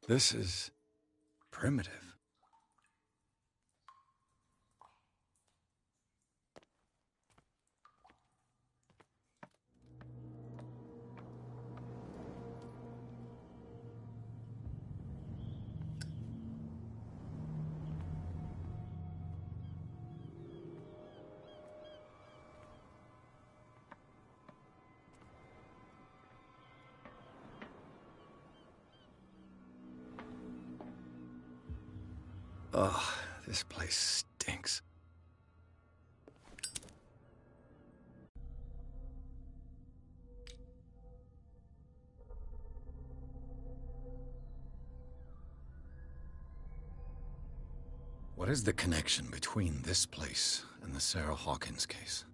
This is primitive. Ugh, this place stinks. What is the connection between this place and the Sarah Hawkins case?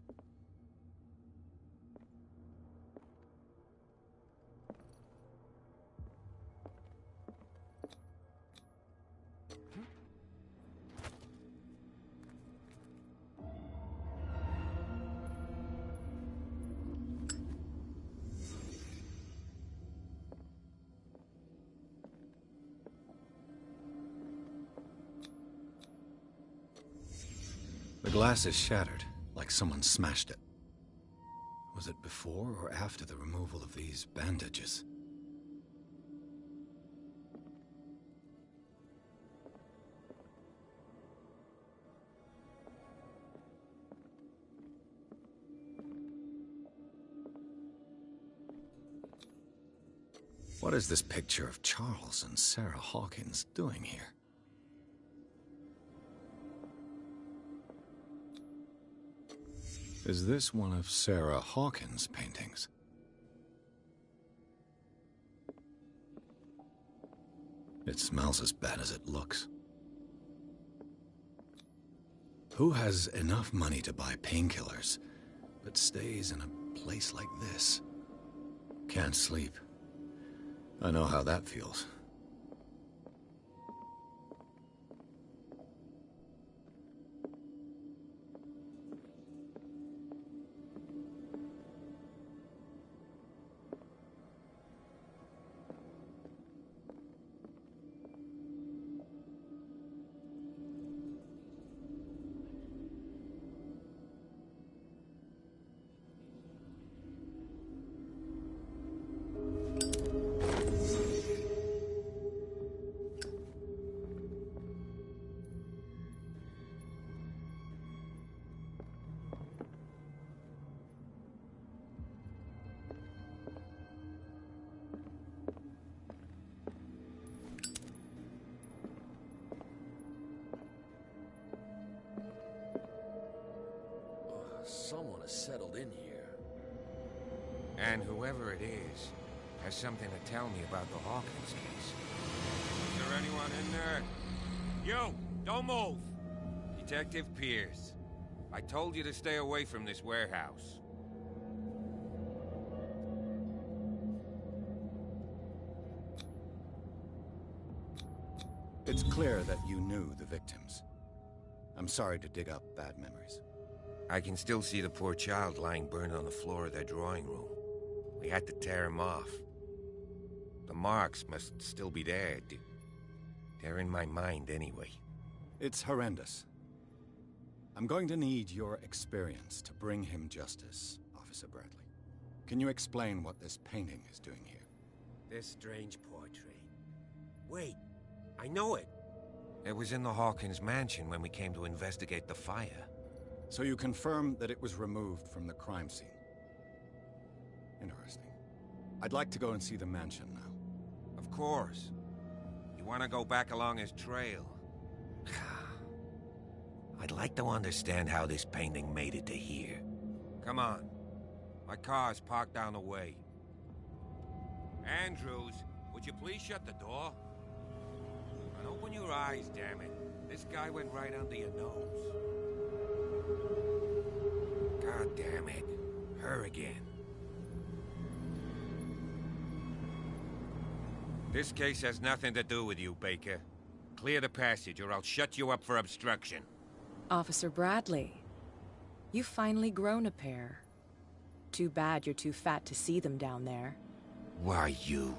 The glass is shattered, like someone smashed it. Was it before or after the removal of these bandages? What is this picture of Charles and Sarah Hawkins doing here? Is this one of Sarah Hawkins' paintings? It smells as bad as it looks. Who has enough money to buy painkillers, but stays in a place like this? Can't sleep. I know how that feels. someone has settled in here. And whoever it is has something to tell me about the Hawkins case. Is there anyone in there? You! Don't move! Detective Pierce. I told you to stay away from this warehouse. It's clear that you knew the victims. I'm sorry to dig up bad memories. I can still see the poor child lying burned on the floor of their drawing room. We had to tear him off. The marks must still be there. They're in my mind anyway. It's horrendous. I'm going to need your experience to bring him justice, Officer Bradley. Can you explain what this painting is doing here? This strange portrait. Wait, I know it. It was in the Hawkins mansion when we came to investigate the fire. So you confirm that it was removed from the crime scene? Interesting. I'd like to go and see the mansion now. Of course. You want to go back along his trail? I'd like to understand how this painting made it to here. Come on. My car's parked down the way. Andrews, would you please shut the door? And open your eyes, damn it. This guy went right under your nose. God damn it. Her again. This case has nothing to do with you, Baker. Clear the passage or I'll shut you up for obstruction. Officer Bradley, you've finally grown a pair. Too bad you're too fat to see them down there. Why, you?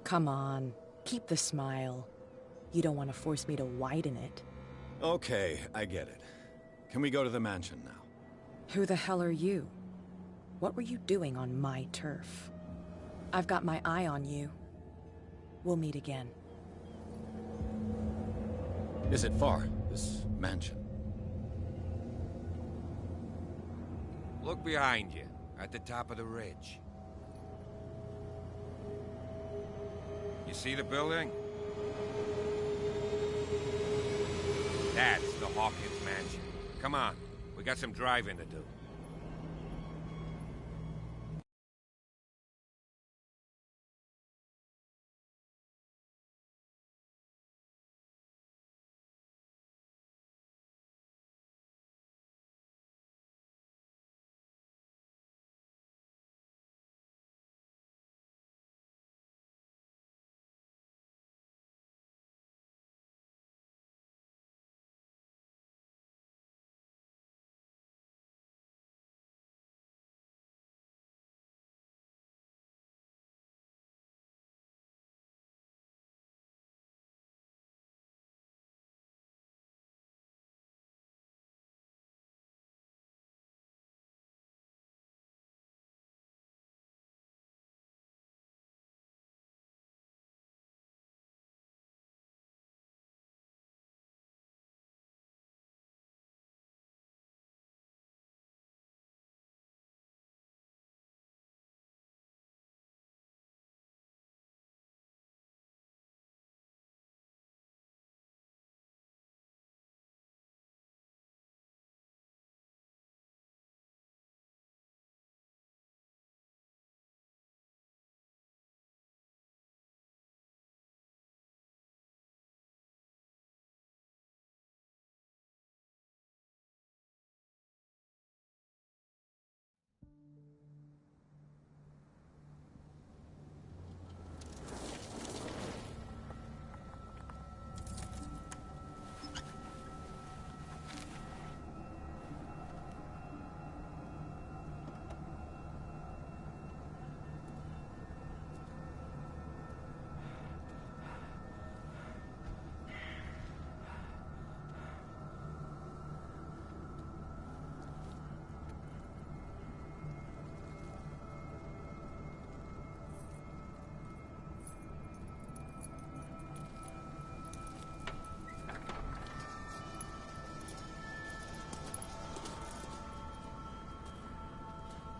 Come on, keep the smile. You don't want to force me to widen it. Okay, I get it. Can we go to the mansion now? Who the hell are you? What were you doing on my turf? I've got my eye on you. We'll meet again. Is it far, this mansion? Look behind you, at the top of the ridge. You see the building? That's the Hawkins mansion. Come on, we got some driving to do.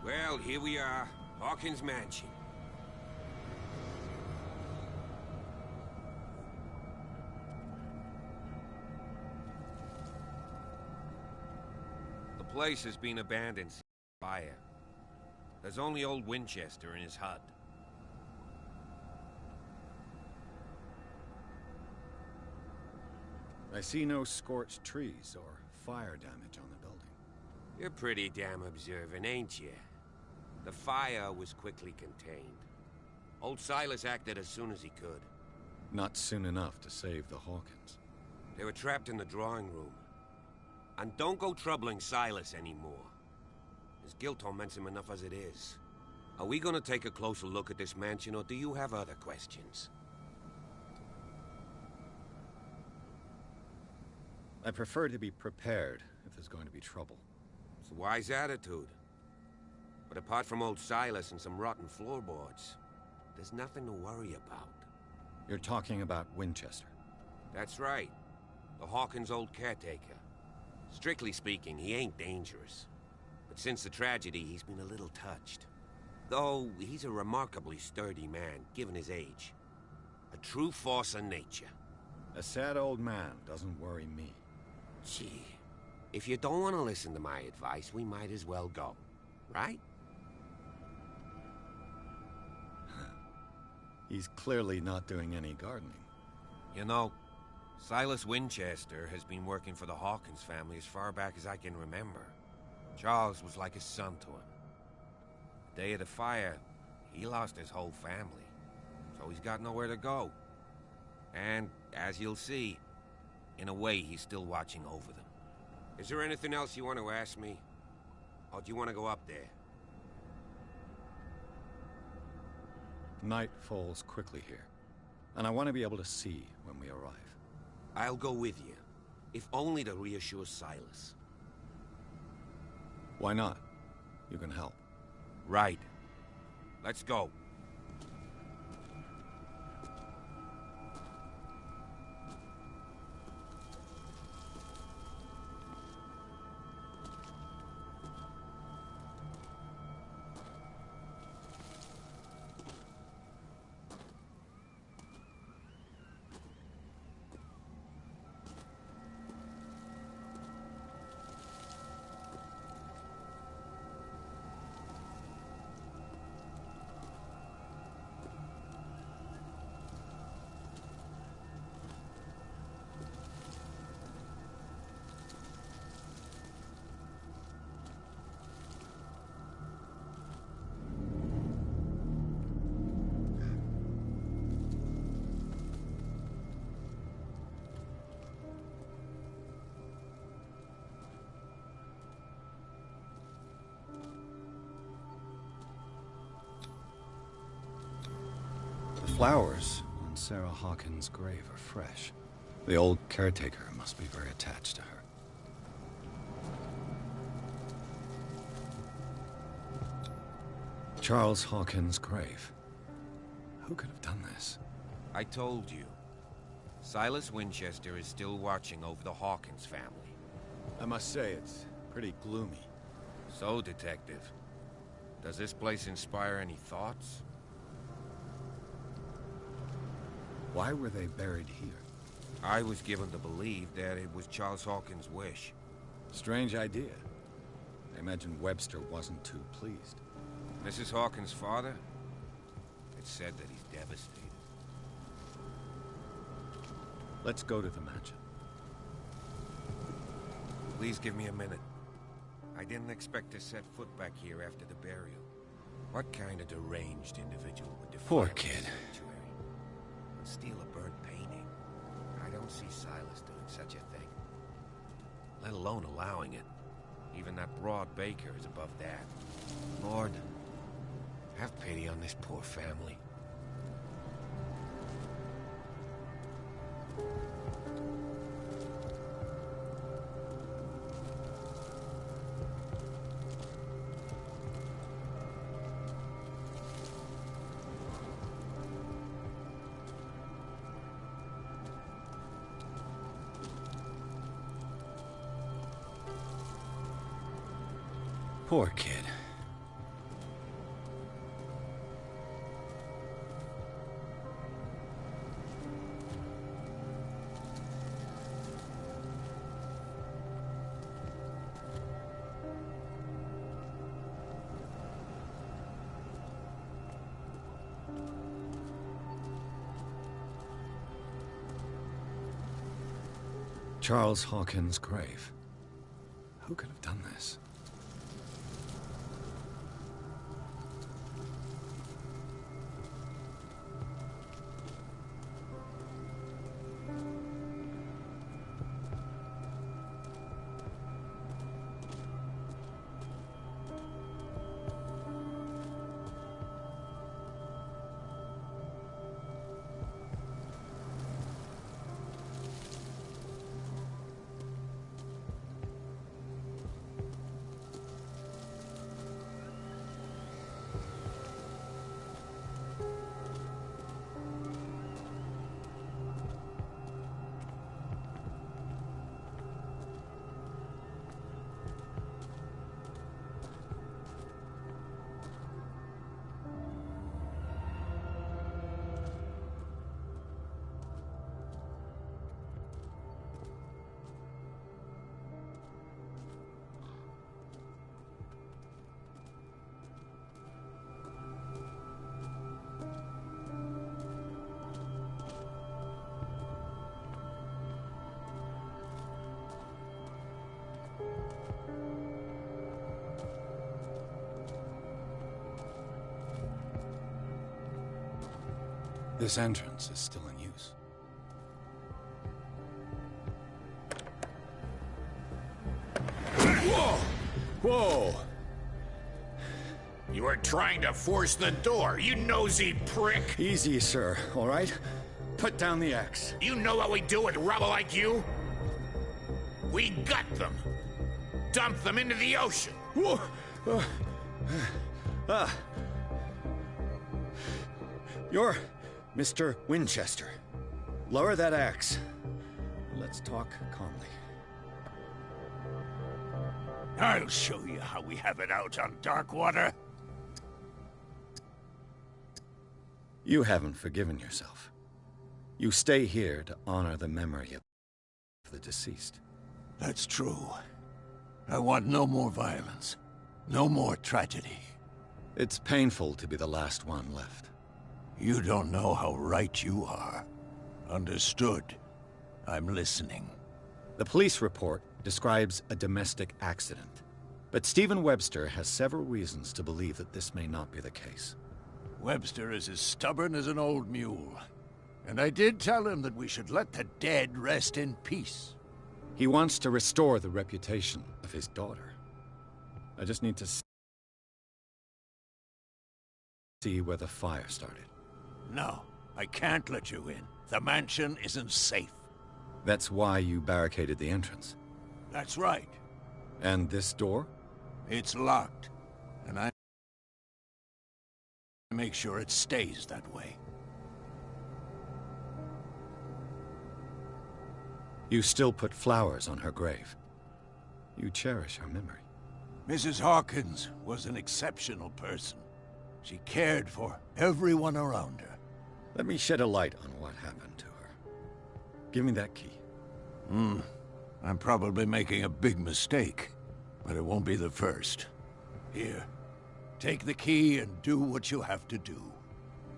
Well, here we are. Hawkins Mansion. The place has been abandoned fire. There's only old Winchester in his hut. I see no scorched trees or fire damage on the building. You're pretty damn observant, ain't you? The fire was quickly contained. Old Silas acted as soon as he could. Not soon enough to save the Hawkins. They were trapped in the drawing room. And don't go troubling Silas anymore. His guilt torments him enough as it is. Are we gonna take a closer look at this mansion, or do you have other questions? I prefer to be prepared if there's going to be trouble. It's a wise attitude. But apart from old Silas and some rotten floorboards, there's nothing to worry about. You're talking about Winchester. That's right. The Hawkins' old caretaker. Strictly speaking, he ain't dangerous. But since the tragedy, he's been a little touched. Though, he's a remarkably sturdy man, given his age. A true force of nature. A sad old man doesn't worry me. Gee, if you don't want to listen to my advice, we might as well go. Right? He's clearly not doing any gardening. You know, Silas Winchester has been working for the Hawkins family as far back as I can remember. Charles was like a son to him. The day of the fire, he lost his whole family, so he's got nowhere to go. And, as you'll see, in a way, he's still watching over them. Is there anything else you want to ask me? Or do you want to go up there? Night falls quickly here, and I want to be able to see when we arrive. I'll go with you, if only to reassure Silas. Why not? You can help. Right. Let's go. Flowers on Sarah Hawkins' grave are fresh. The old caretaker must be very attached to her. Charles Hawkins' grave. Who could have done this? I told you. Silas Winchester is still watching over the Hawkins family. I must say, it's pretty gloomy. So, Detective, does this place inspire any thoughts? Why were they buried here? I was given to believe that it was Charles Hawkins' wish. Strange idea. I imagine Webster wasn't too pleased. Mrs. Hawkins' father? It's said that he's devastated. Let's go to the mansion. Please give me a minute. I didn't expect to set foot back here after the burial. What kind of deranged individual would defile Poor this kid. sanctuary? Would steal a burnt painting? I don't see Silas doing such a thing. Let alone allowing it. Even that broad baker is above that. Lord, have pity on this poor family. Poor kid. Charles Hawkins' grave. Who could have done this? This entrance is still in use. Whoa! Whoa! You are trying to force the door, you nosy prick! Easy, sir, all right? Put down the axe. You know what we do with rubble like you? We gut them. Dump them into the ocean. Whoa! You're Mr. Winchester. Lower that axe. Let's talk calmly. I'll show you how we have it out on Darkwater. You haven't forgiven yourself. You stay here to honor the memory of the deceased. That's true. I want no more violence. No more tragedy. It's painful to be the last one left. You don't know how right you are. Understood. I'm listening. The police report describes a domestic accident, but Stephen Webster has several reasons to believe that this may not be the case. Webster is as stubborn as an old mule. And I did tell him that we should let the dead rest in peace. He wants to restore the reputation of his daughter. I just need to see where the fire started. No, I can't let you in. The mansion isn't safe. That's why you barricaded the entrance. That's right. And this door? It's locked. And I make sure it stays that way. You still put flowers on her grave. You cherish her memory. Mrs. Hawkins was an exceptional person. She cared for everyone around her. Let me shed a light on what happened to her. Give me that key. I'm probably making a big mistake, but it won't be the first. Here, take the key and do what you have to do.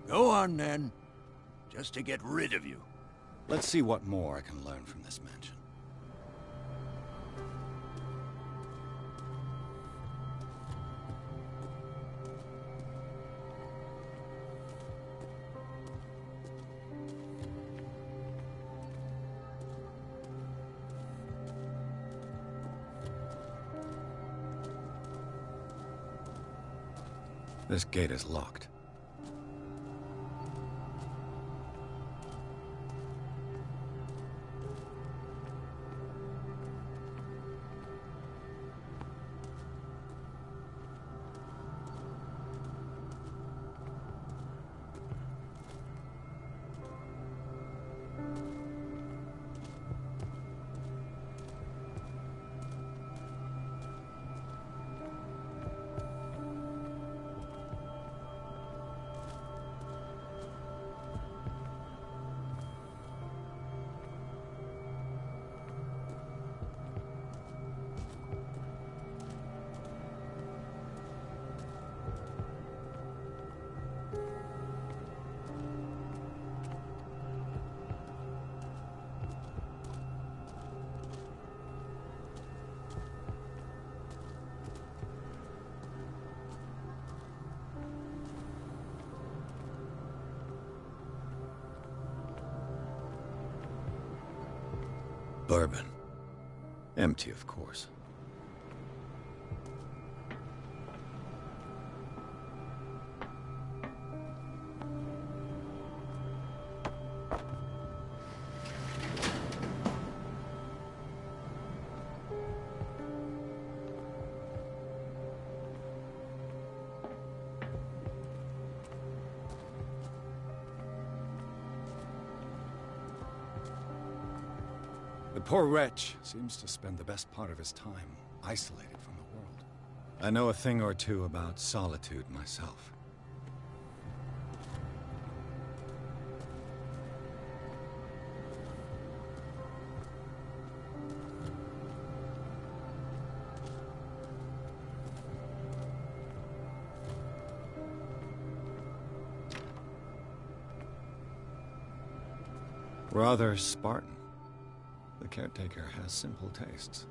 Go on, then. Just to get rid of you. Let's see what more I can learn from this mansion. This gate is locked. bourbon. Empty, of course. The poor wretch seems to spend the best part of his time isolated from the world. I know a thing or two about solitude myself. Rather Spartan. The caretaker has simple tastes.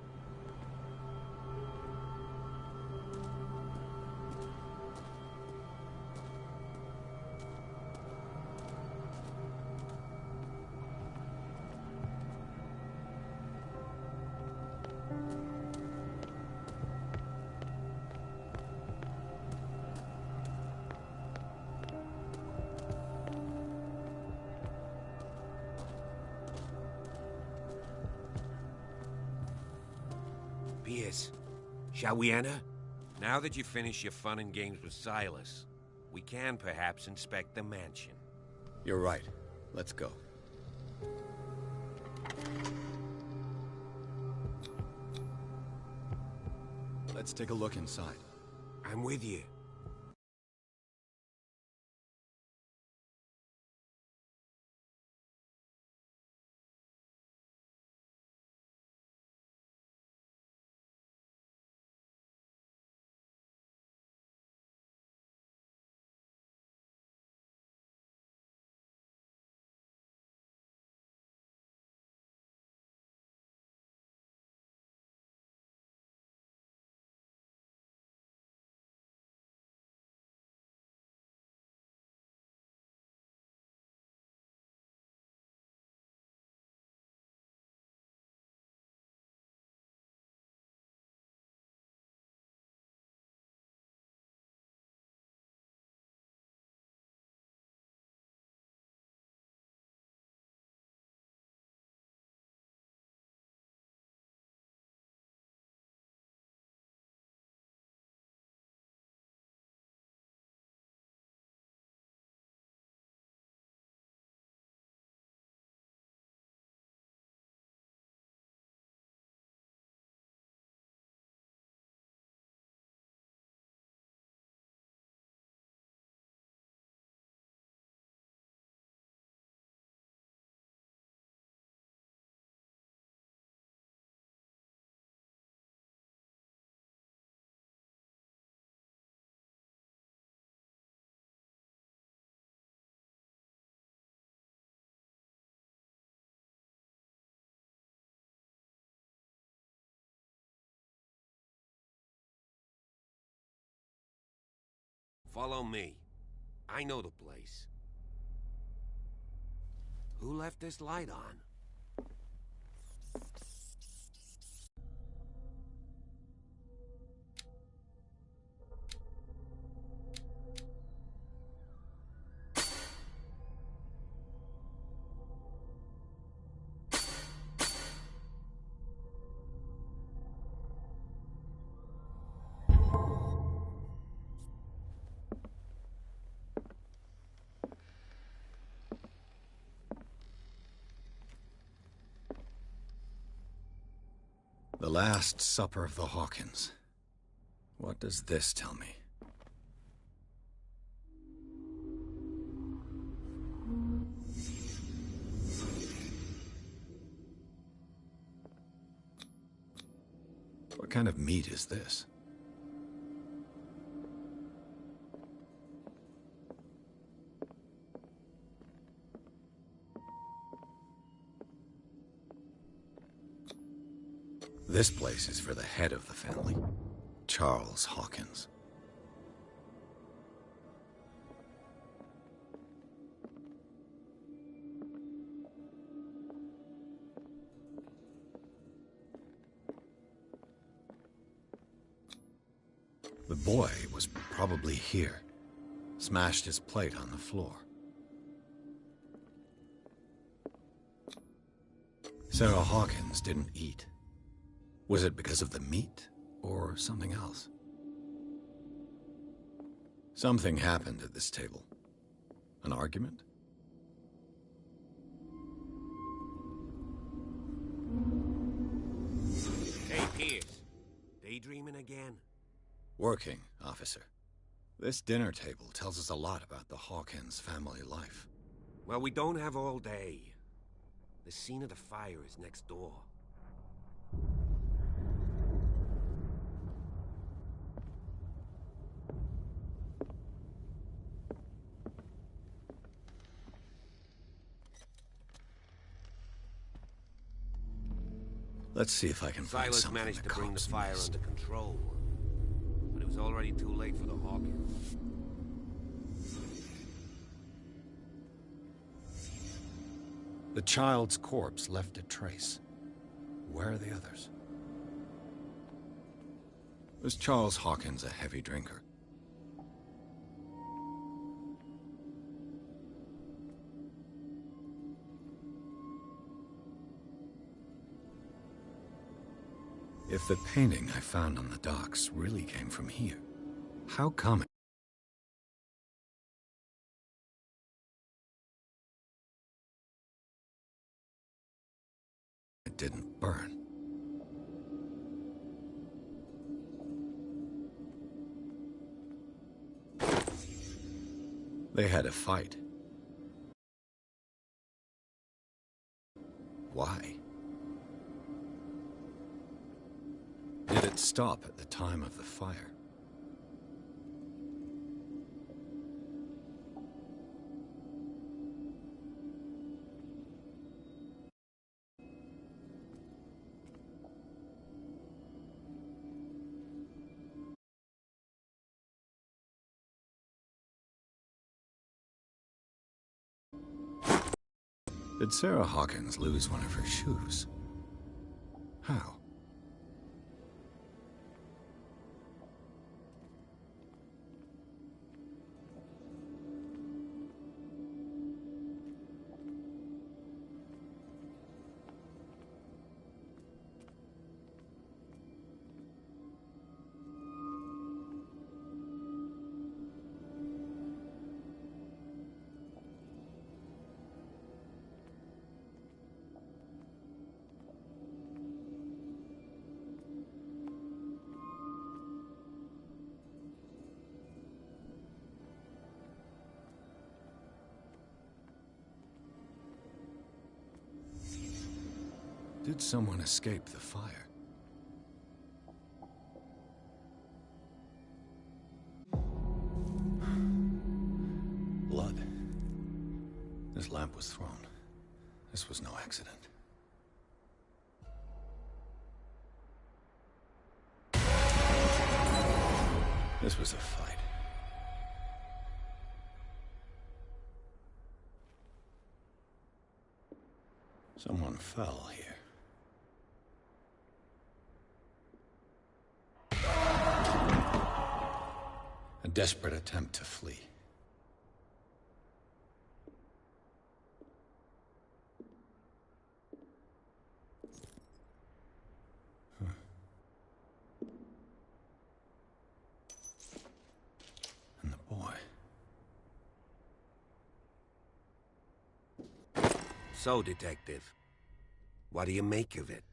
Pierce, shall we enter? Now that you've finished your fun and games with Silas, we can perhaps inspect the mansion. You're right. Let's go. Let's take a look inside. I'm with you. Follow me. I know the place. Who left this light on? The Last Supper of the Hawkins. What does this tell me? What kind of meat is this? This place is for the head of the family, Charles Hawkins. The boy was probably here. Smashed his plate on the floor. Sarah Hawkins didn't eat. Was it because of the meat, or something else? Something happened at this table. An argument? Hey, Pierce. Daydreaming again? Working, officer. This dinner table tells us a lot about the Hawkins family life. Well, we don't have all day. The scene of the fire is next door. Let's see if I can find Silas something managed the to bring the cops fire missed. under control, but it was already too late for the Hawkins. The child's corpse left a trace. Where are the others? Was Charles Hawkins a heavy drinker? If the painting I found on the docks really came from here, how come it didn't burn? They had a fight. Why? Did it stop at the time of the fire? Did Sarah Hawkins lose one of her shoes? How? Did someone escape the fire? Blood. This lamp was thrown. This was no accident. This was a fight. Someone fell here. A desperate attempt to flee. And the boy. So, Detective, what do you make of it?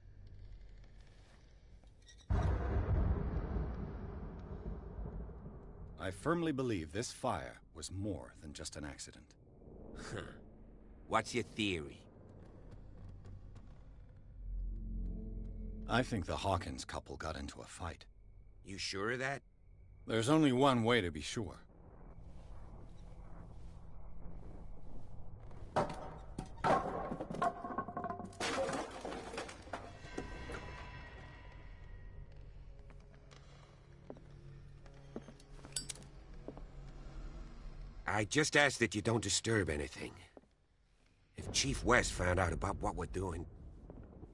I firmly believe this fire was more than just an accident. What's your theory? I think the Hawkins couple got into a fight. You sure of that? There's only one way to be sure. I just ask that you don't disturb anything. If Chief West found out about what we're doing,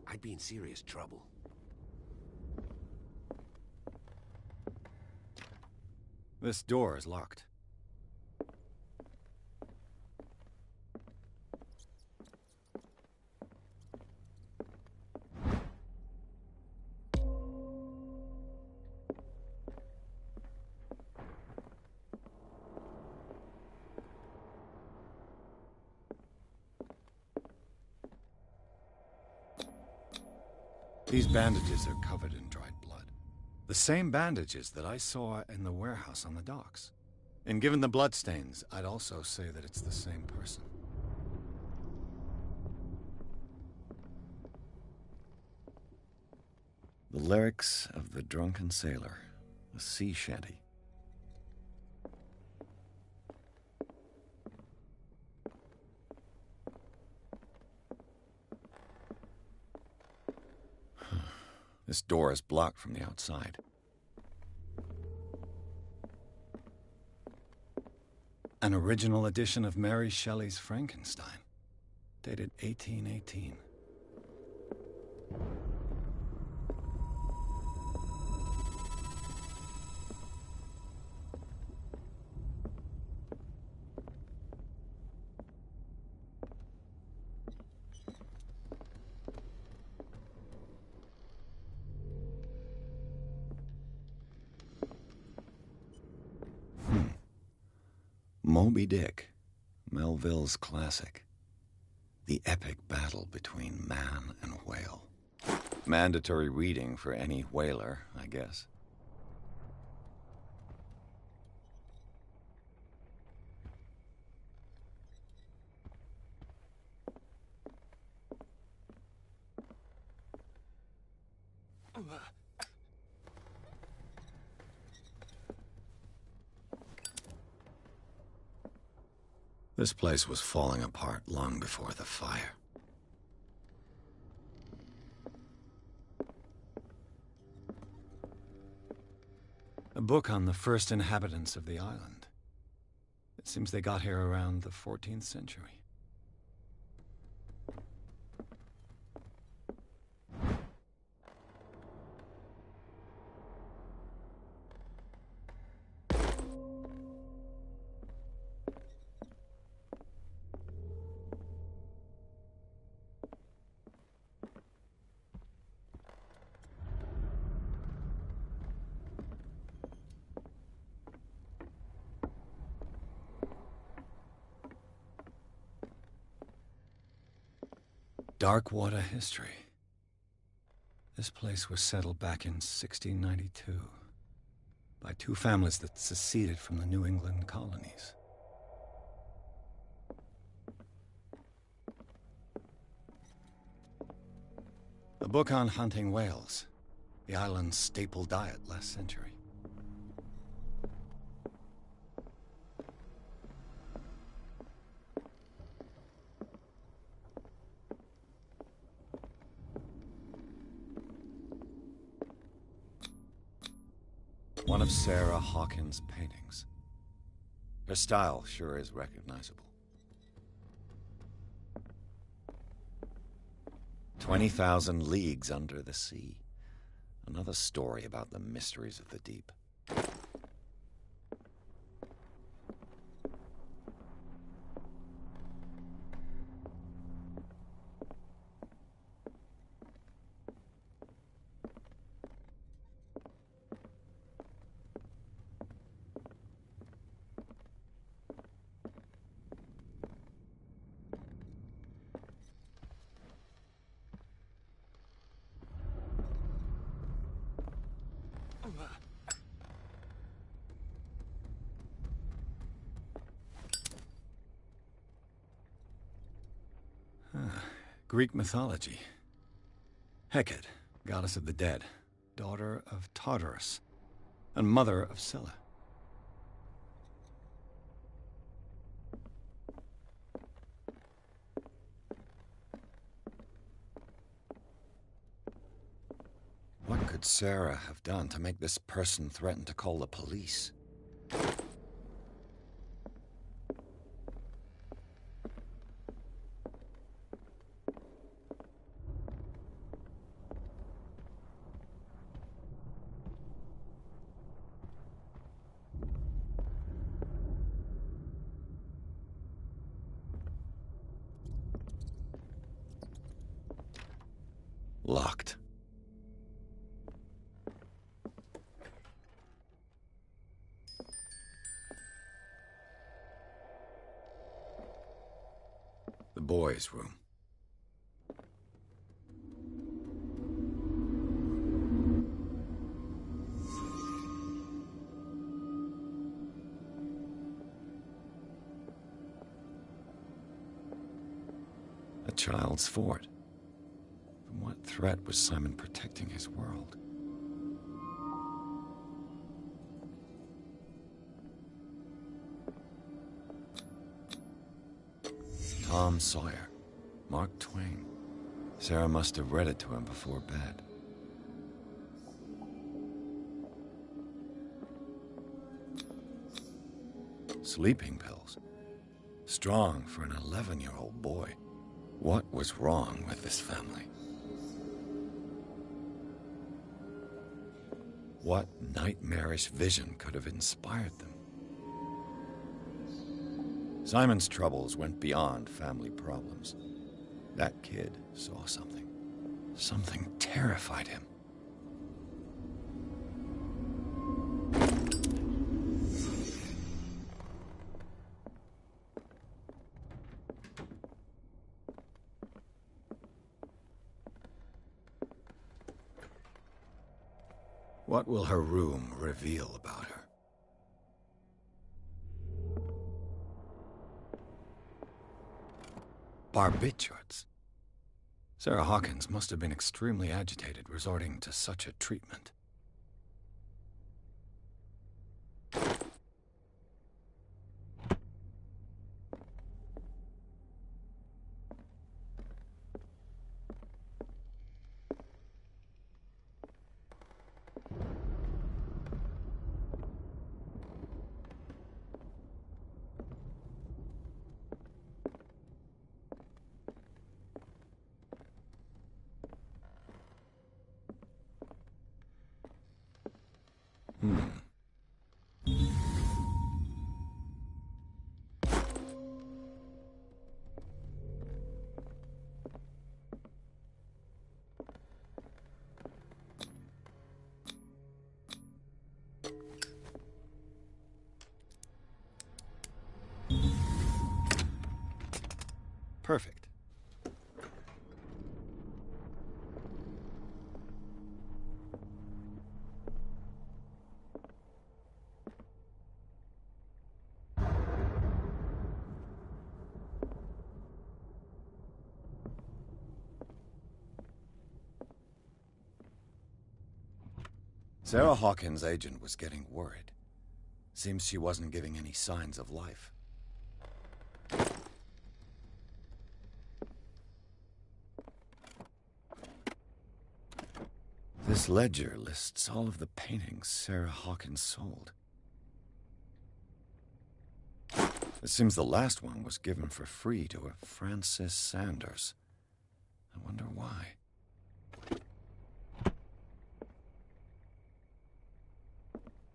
I'd be in serious trouble. This door is locked. These bandages are covered in dried blood. The same bandages that I saw in the warehouse on the docks. And given the bloodstains, I'd also say that it's the same person. The lyrics of the drunken sailor, a sea shanty. This door is blocked from the outside. An original edition of Mary Shelley's Frankenstein, dated 1818. Moby Dick, Melville's classic. The epic battle between man and whale. Mandatory reading for any whaler, I guess. This place was falling apart long before the fire. A book on the first inhabitants of the island. It seems they got here around the 14th century. Darkwater history. This place was settled back in 1692 by two families that seceded from the New England colonies. A book on hunting whales, the island's staple diet last century. One of Sarah Hawkins' paintings. Her style sure is recognizable. 20,000 Leagues Under the Sea. Another story about the mysteries of the deep. Greek mythology. Hecate, goddess of the dead, daughter of Tartarus, and mother of Scylla. What could Sarah have done to make this person threaten to call the police? locked. The boys' room. A child's fort. From what threat was Simon protecting his world? Tom Sawyer. Mark Twain. Sarah must have read it to him before bed. Sleeping pills. Strong for an 11-year-old boy. What was wrong with this family? What nightmarish vision could have inspired them? Simon's troubles went beyond family problems. That kid saw something. Something terrified him. What will her room reveal about her? Barbiturates. Sarah Hawkins must have been extremely agitated, resorting to such a treatment. Perfect. Sarah Hawkins' agent was getting worried. Seems she wasn't giving any signs of life. This ledger lists all of the paintings Sarah Hawkins sold. It seems the last one was given for free to a Francis Sanders. I wonder why.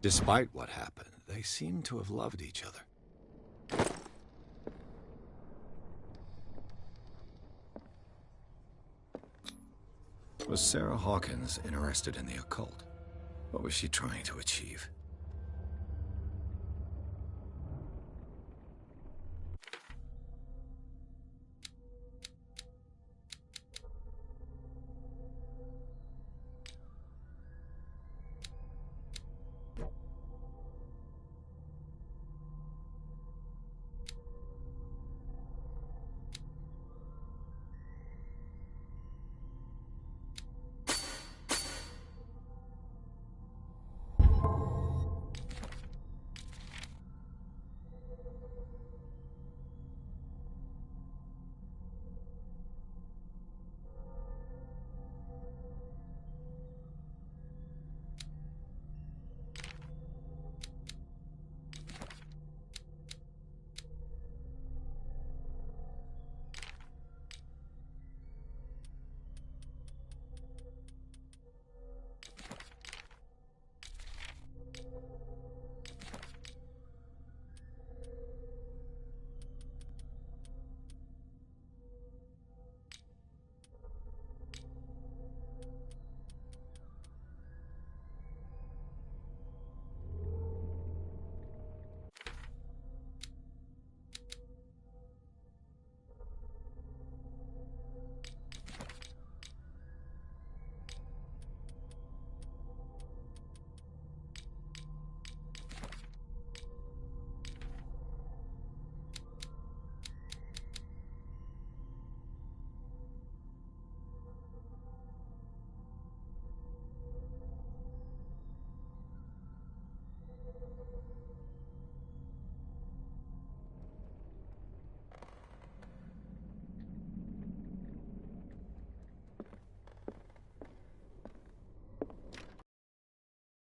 Despite what happened, they seem to have loved each other. Was Sarah Hawkins interested in the occult? What was she trying to achieve?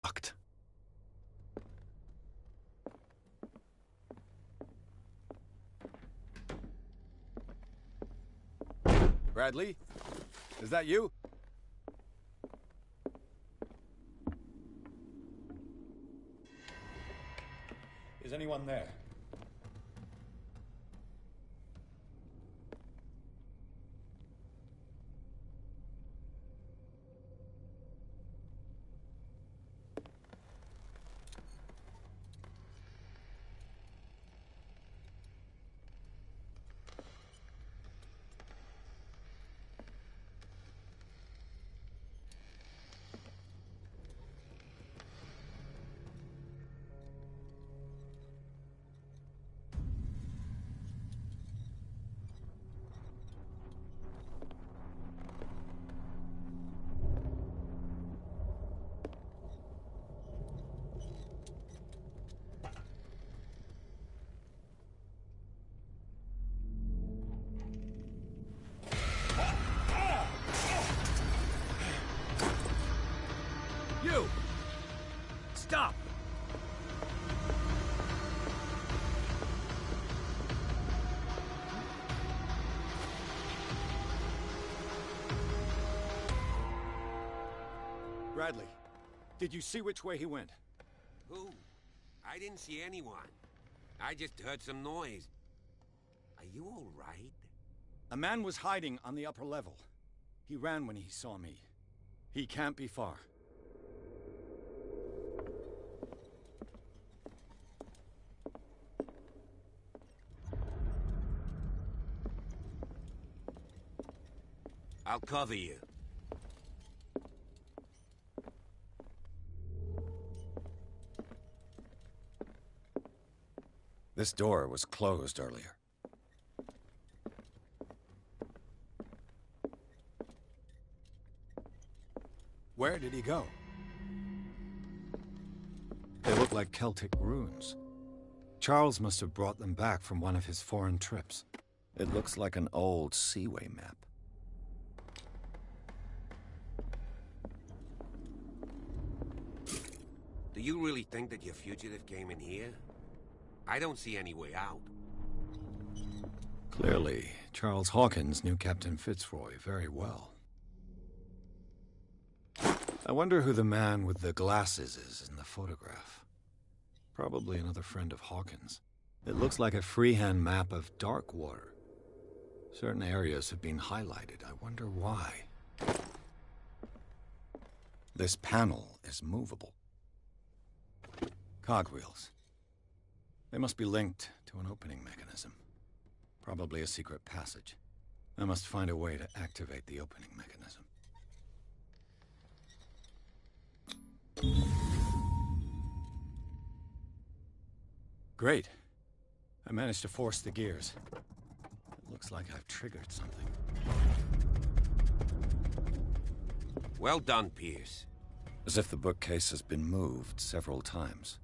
fucked. Bradley? Is that you? Is anyone there? You! Stop! Bradley, did you see which way he went? Who? I didn't see anyone. I just heard some noise. Are you all right? A man was hiding on the upper level. He ran when he saw me. He can't be far. I'll cover you. This door was closed earlier. Where did he go? They look like Celtic runes. Charles must have brought them back from one of his foreign trips. It looks like an old Seaway map. Do you really think that your fugitive came in here? I don't see any way out. Clearly, Charles Hawkins knew Captain Fitzroy very well. I wonder who the man with the glasses is in the photograph. Probably another friend of Hawkins. It looks like a freehand map of Darkwater. Certain areas have been highlighted. I wonder why. This panel is movable. Cogwheels. They must be linked to an opening mechanism. Probably a secret passage. I must find a way to activate the opening mechanism. Great. I managed to force the gears. It looks like I've triggered something. Well done, Pierce. As if the bookcase has been moved several times.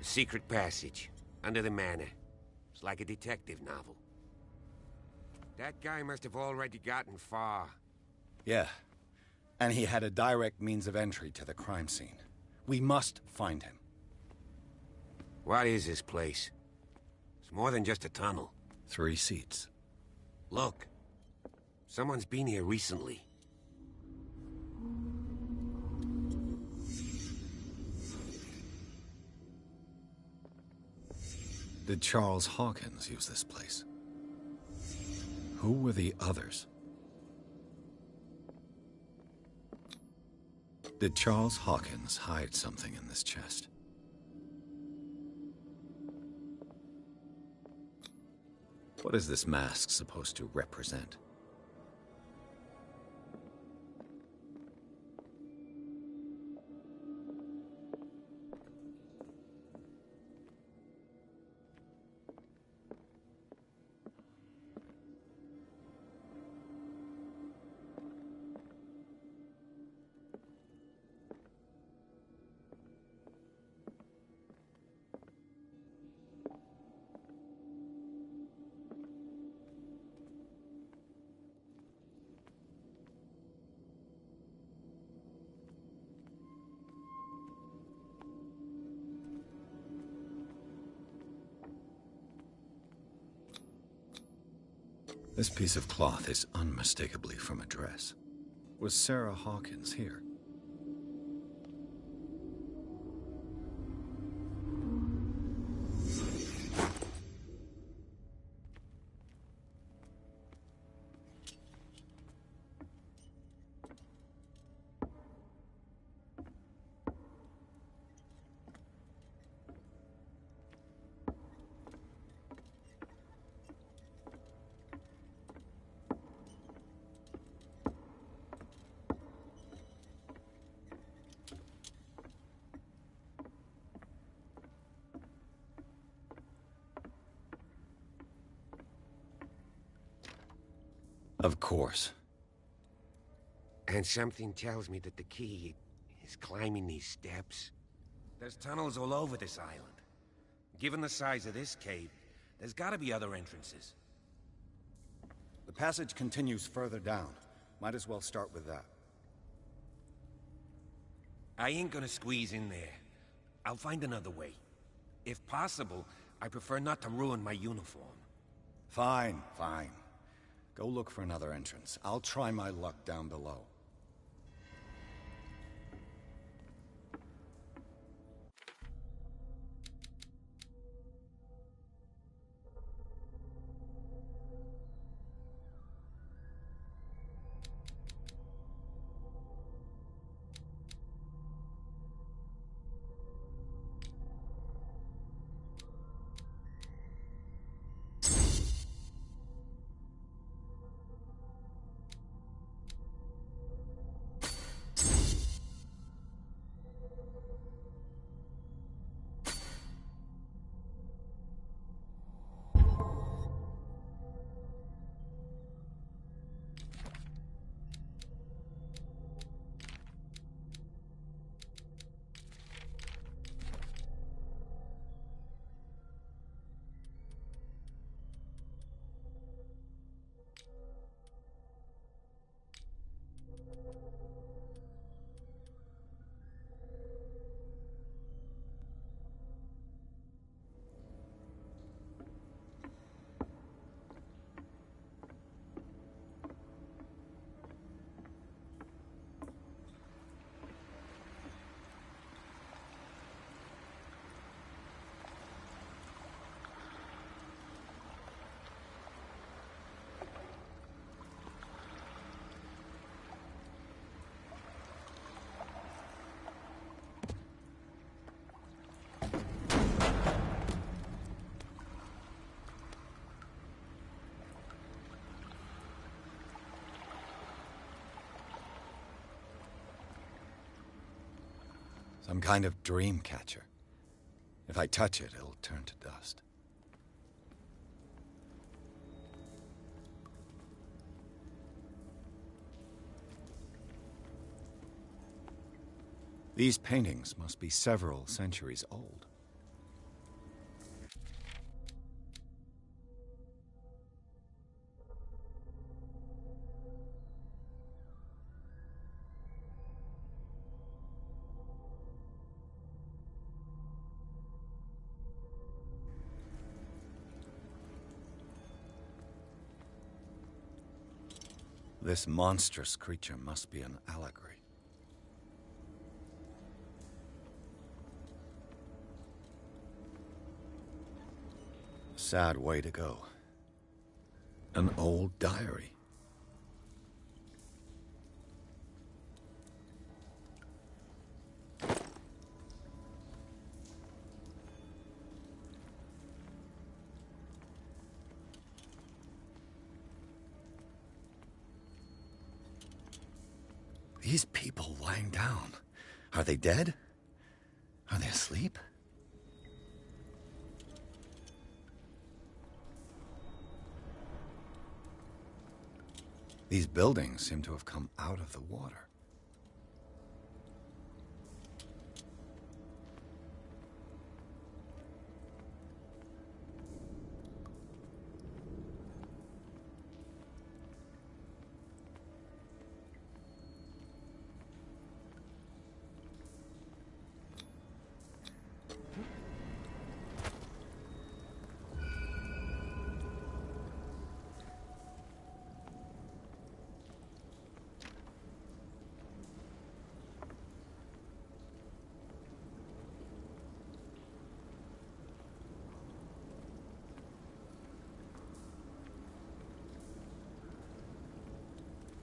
Secret passage, under the manor. It's like a detective novel. That guy must have already gotten far. Yeah. And he had a direct means of entry to the crime scene. We must find him. What is this place? It's more than just a tunnel. 3 seats. Look. Someone's been here recently. Did Charles Hawkins use this place? Who were the others? Did Charles Hawkins hide something in this chest? What is this mask supposed to represent? This piece of cloth is unmistakably from a dress. Was Sarah Hawkins here? Of course. And something tells me that the key is climbing these steps. There's tunnels all over this island. Given the size of this cave, there's gotta be other entrances. The passage continues further down. Might as well start with that. I ain't gonna squeeze in there. I'll find another way. If possible, I prefer not to ruin my uniform. Fine, fine. Go look for another entrance. I'll try my luck down below. Some kind of dream catcher. If I touch it, it'll turn to dust. These paintings must be several centuries old. This monstrous creature must be an allegory. Sad way to go. An old diary. These people lying down, are they dead? Are they asleep? These buildings seem to have come out of the water.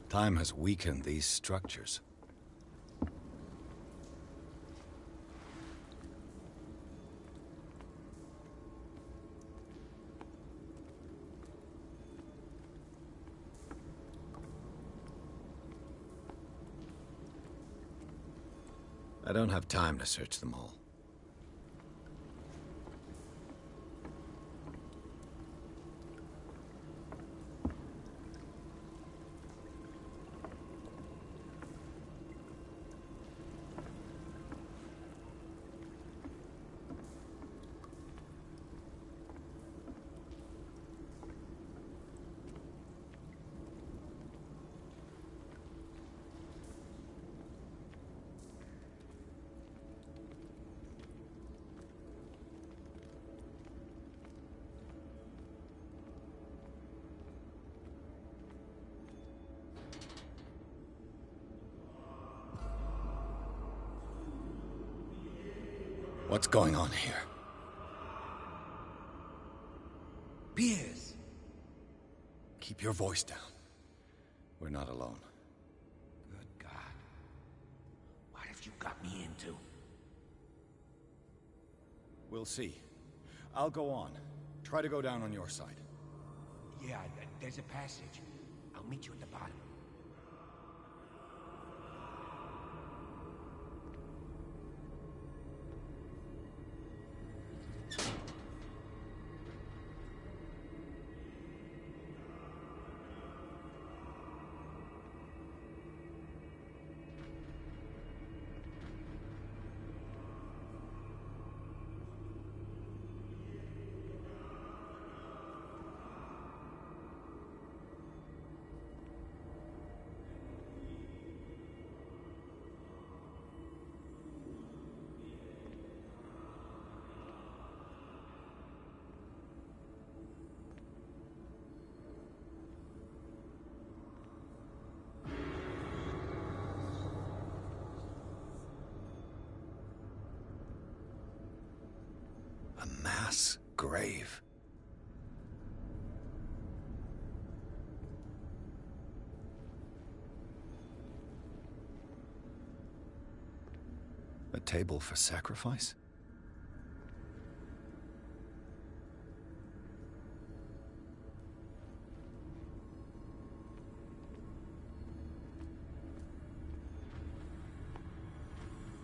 Time has weakened these structures. I don't have time to search them all. What's going on here? Piers! Keep your voice down. We're not alone. Good God. What have you got me into? We'll see. I'll go on. Try to go down on your side. Yeah, there's a passage. I'll meet you at the bottom. A mass grave. A table for sacrifice?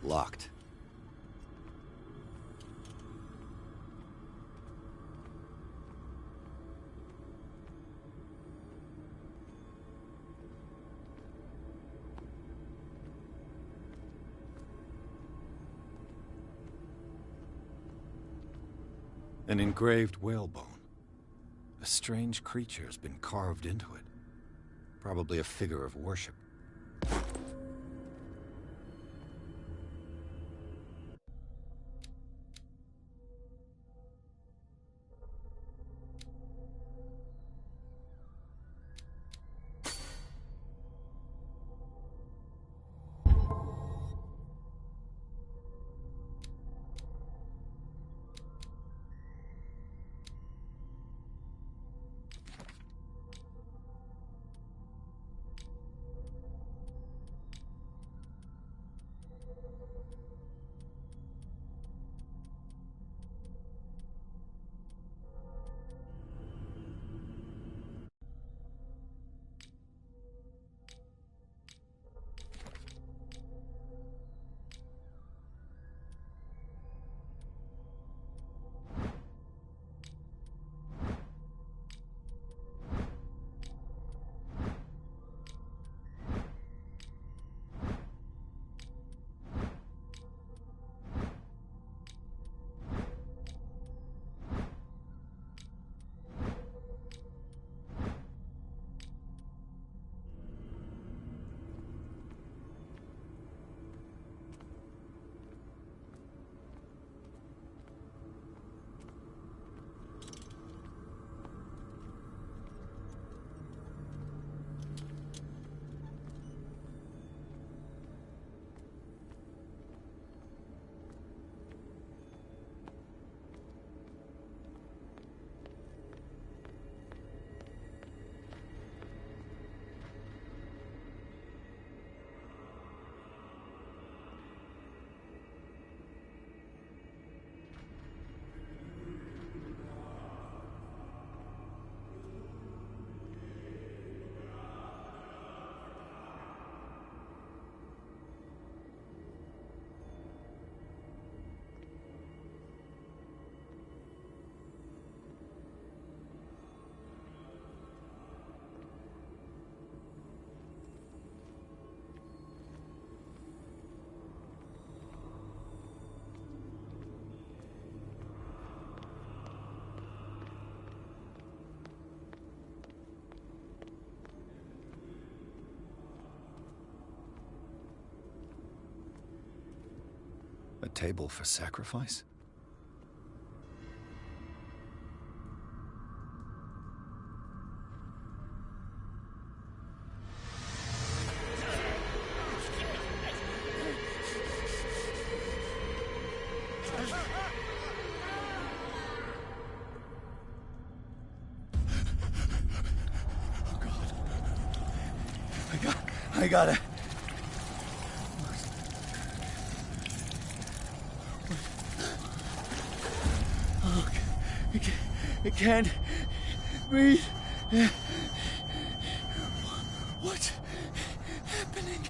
Locked. An engraved whalebone. A strange creature has been carved into it. Probably a figure of worship. A table for sacrifice? I got it. Oh, I can't breathe. What's happening?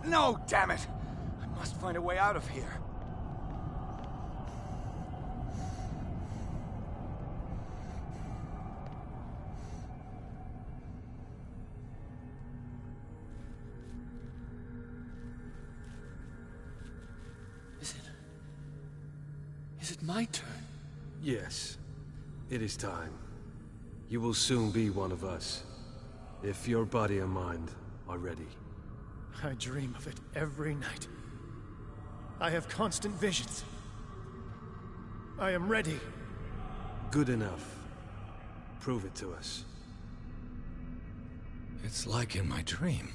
No, damn it! I must find a way out of here. Is it my turn? Yes. It is time. You will soon be one of us. If your body and mind are ready. I dream of it every night. I have constant visions. I am ready. Good enough. Prove it to us. It's like in my dream.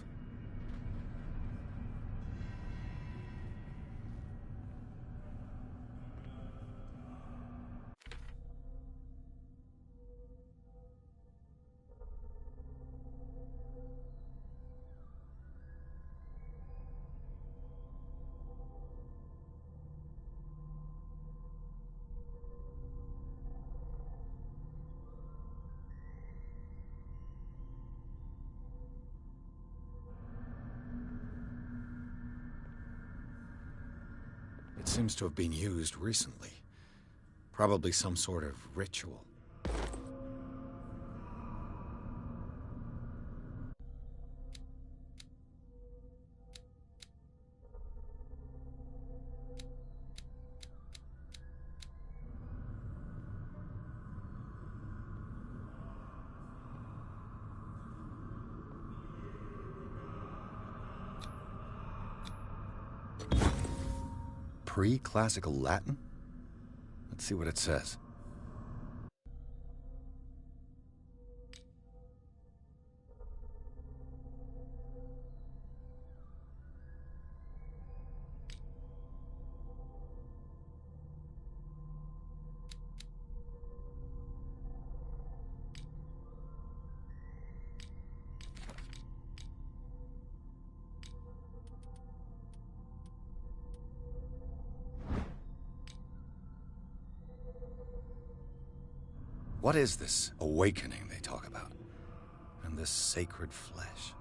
It seems to have been used recently. Probably some sort of ritual. Pre-classical Latin? Let's see what it says. What is this awakening they talk about? And this sacred flesh?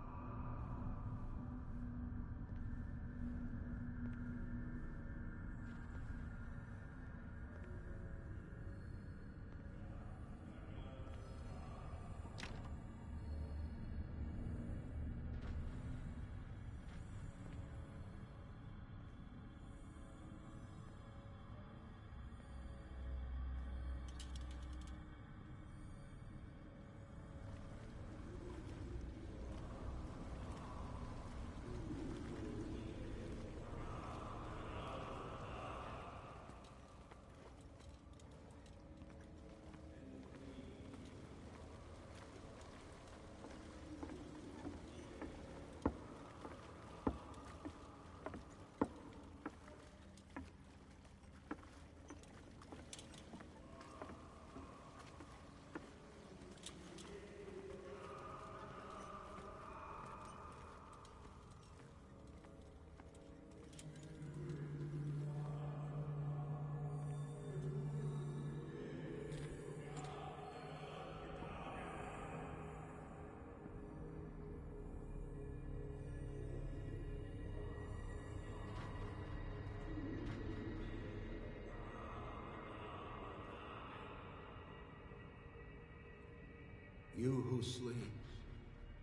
You who sleeps,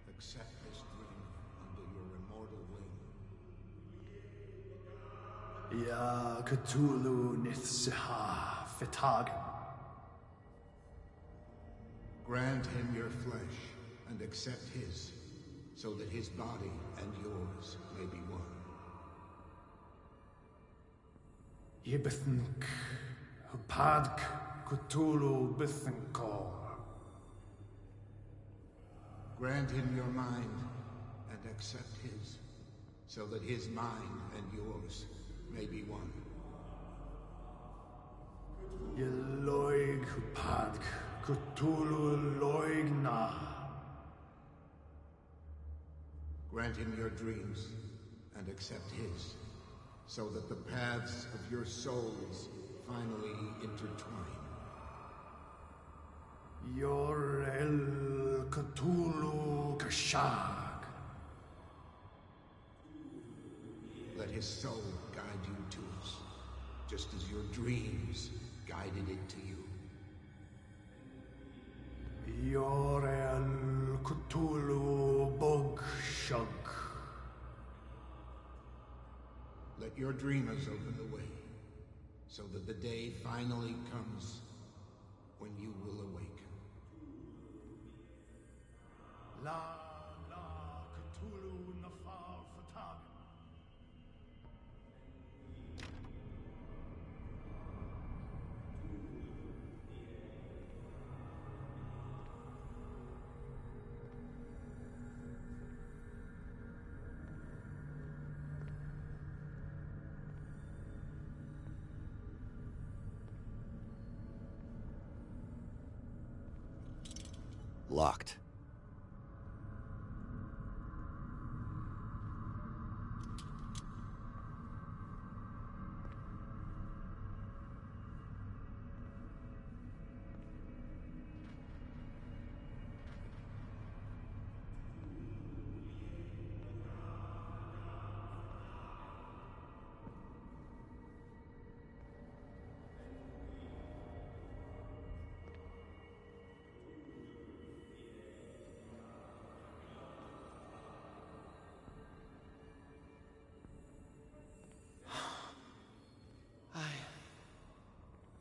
accept this dream under your immortal wing. Ya Cthulhu Nithsiha Fitagan. Grant him your flesh and accept his. so that his body and yours may be one. Yibithink, Hupadk, Cthulhu Bithinkor. Grant him your mind and accept his, so that his mind and yours may be one. Yeloig Hupadk, Cthulhu Loigna. Grant him your dreams and accept his, so that the paths of your souls finally intertwine. Yor El Cthulhu Kashag. Let his soul guide you to us, just as your dreams guided it to you. Yor El Cthulhu Bogshug. Let your dreamers open the way, so that the day finally comes when you will awaken. La Cthulhu Nafar Fatag. Locked.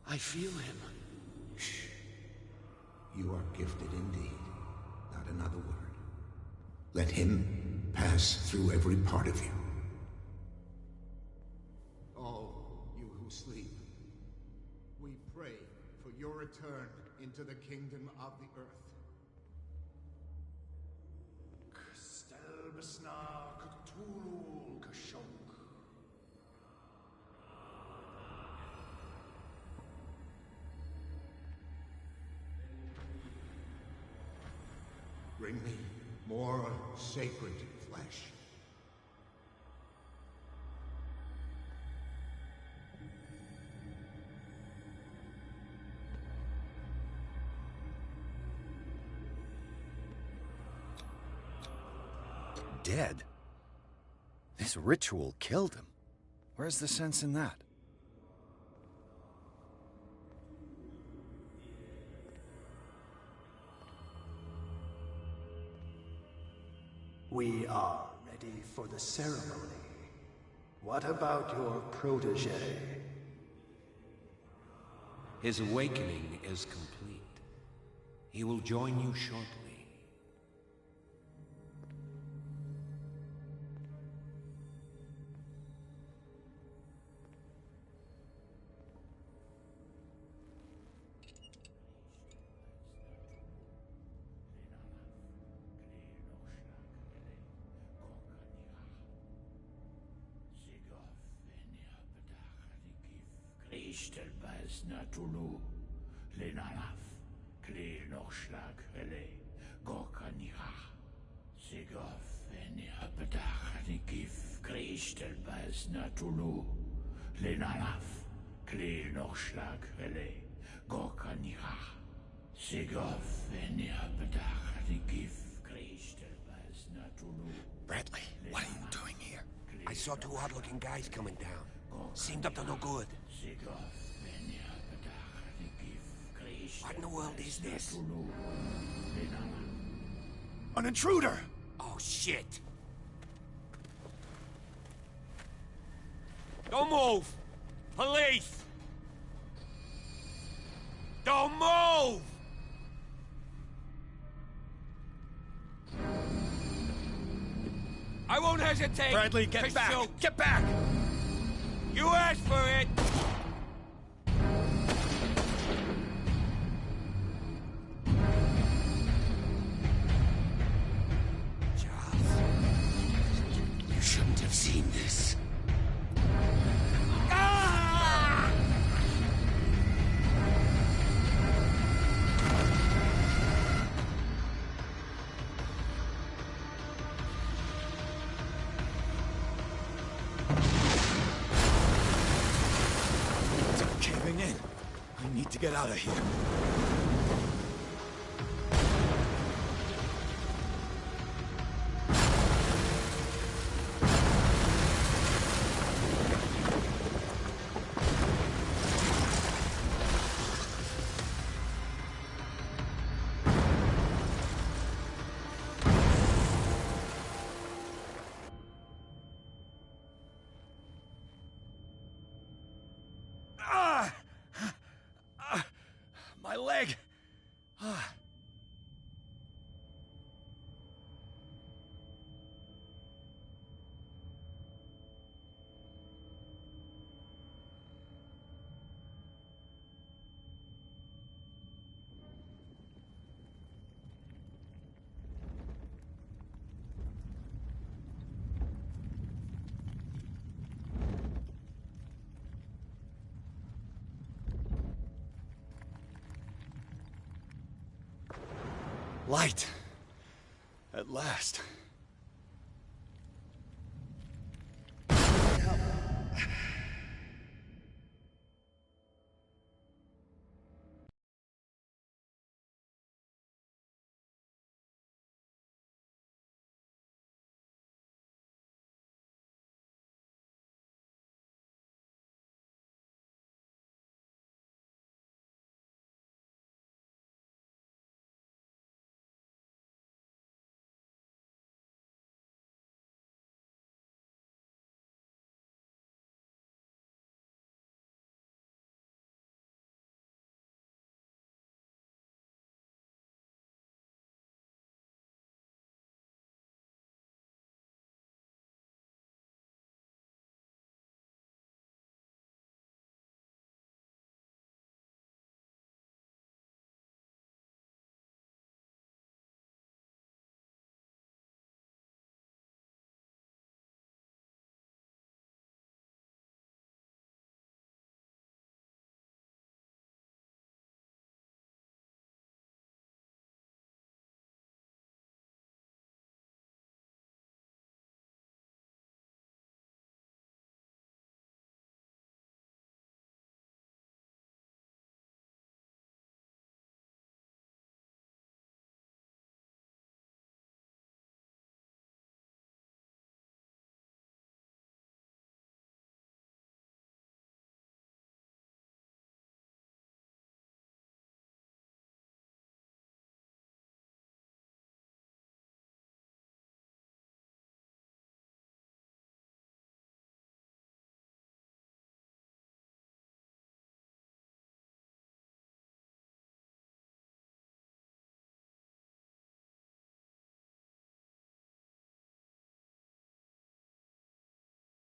I feel him. Shh. You are gifted indeed. Not another word. Let him pass through every part of you. All you who sleep, we pray for your return into the kingdom of the earth. Stelbsna Cthulhu Kashog. Bring me more sacred flesh. Dead? This ritual killed him. Where's the sense in that? We are ready for the ceremony. What about your protege? His awakening is complete. He will join you shortly. Ishtelbaz Natulu, Lenalaf, Kle Nochschlag Rele, Gorkanira, Sigov, Venipedach, Nikif, Krishtelbaz Natulu, Lenalaf, Kle Nochschlag Rele, Gorkanira, Sigov, Venipedach, Nikif, Krishtelbaz Natulu. Bradley, what are you doing here? I saw two odd-looking guys coming down. Seemed up to no good. What in the world is this? An intruder! Oh, shit! Don't move! Police! Don't move! hesitate Bradley, get to back! shoot. Get back! You asked for it! Charles, you shouldn't have seen this. It's caving in. I need to get out of here. My leg! Light. At last.